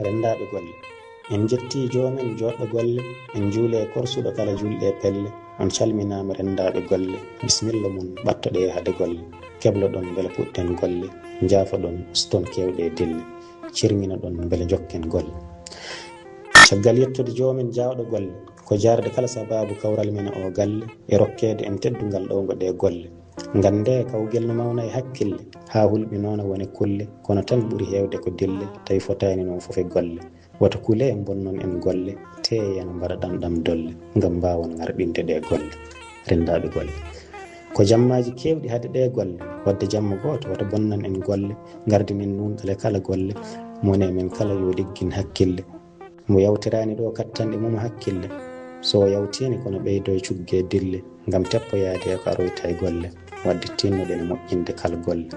rendaɓe golle. En jetti jomen joɗɗo golle, en juule korsuɗo kala julɗe pelle. On calminama rendaɓe golle, bisimilla mum ɓattoɗe hade golle. Keblo ɗon beele puɗɗen golle, jaafa ɗon uston kewɗe dille. Cirmina ɗon beele jokken golle. Caggal yettude jomen jawɗo golle ko jarde kala sababu kawral men o galle e rokkede en teddungal ɗowgo ɗe golle. Gande kawgel no mawna e hakkille, ha hulɓi noon woni kulle, kono tan ɓuri hewde ko dille, tawi fotani noon foof e golle. Wata kule en bonnon en golle, teyen mbaɗa ɗamɗam dolle, ngam mbawon ngarɓinde ɗe golle. Rendaɓe golle ko jammaji kewɗi hade ɗe golle, wadde jamma goto wata bonnan en golle, gardinen nunɗale kala golle, mone men kala yo liggin hakkille. Mo yawtirani ɗo kattanɗe mum hakkille, so yawtini kono ɓeydo e cugge dille, ngam teppoyade e ko aroyta e golle, wadde tinnoɗen moƴƴinde kala golle.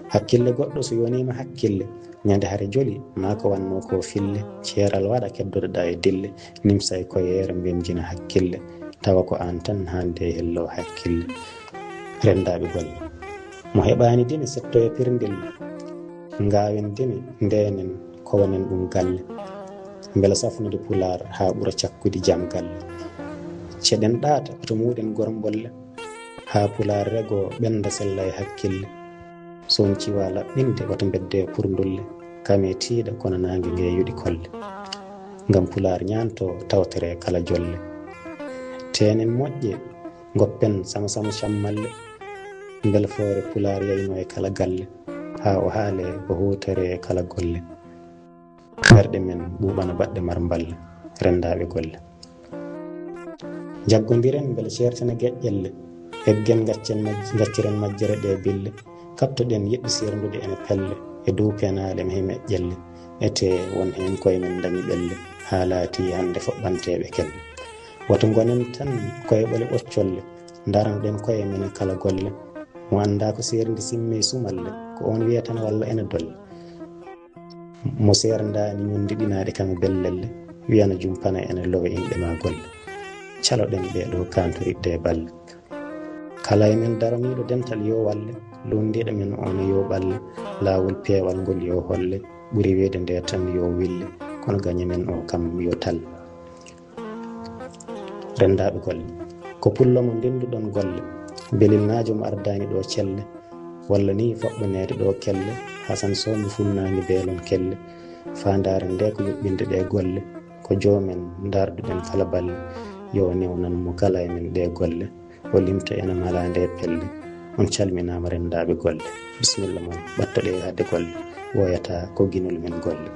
Hakkille goɗɗo so yonima hakkille, ñande hare joli ma ko wanno ko fille, ceeral waɗa keddotoɗa e dille, nimsa e koyere mbemjina hakkille, tawa ko an tan hande e hello hakkille. Rendaɓe golle mo heɓani dimi setto e pirdille, ngawen dimi ndenen kowanen ɗum galle, beela safnude pular ha ɓuura cakkude jam galle. Ceɗen ɗaata to muɗen gormbolle, ha pular rego ɓenda sella e hakkille. son ciwa laɓɓinde wata bedde purdulle, kame tiiɗa kono nangue nge yuɗi kolle. Ngam pular ñanto tawtere kala jolle. Tenen moƴƴe goppen sama cammalle, beele foore pular yayno e kala galle, ha o haale ko hutere e kala golle. Ɓerɗe men ɓuɓana baɗɗe marballe. Rendaɓe golle jaggodiren beele certana geƴƴelle, eggen gacciren majjere ɗe bille. Kaptoɗen yiɗɗi serdude ene pelle, e dow penale mi meƴƴelle, ete won hen koye men dañi ɓelle, ha laati hande foɓɓanteɓe kelle. Woto gonen tan koye ɓole ɓoccolle, daranoɗen koye men kala golle. Mo anda ko serdi simme sumalle, ko on wiya tan walla ene dolle. Mo serdani ñundi ɗinaɗe kam bellelle, wiyana jumpana ene lowe inɗe ma golle. Caloɗen ɓeɗo kantoridde e balle. Kala emen daraniɗo dental yo walle, lundiɗo men on yo ɓalle, lawol peewal ngol yo holle, ɓuri weede nde tan yo wille, kono gañe men o kam yo talle. Rendaɓe golle ko pullomo ndenduɗon golle, belilnajo mo ardani ɗo celle, walla ni foɓɓanede ɗo kelle, hasan somo funnani beelon kelle. Fandare nde ko yuɓɓinde ɗe golle, ko jomen darduɗen kala balle, yo newnan mo kala emen ɗe golle, o limta ena mala nde pelle. On calminama rendaɓe golle, bisimilla moon ɓattoɗe hade golle, woyata ko ginol men golle.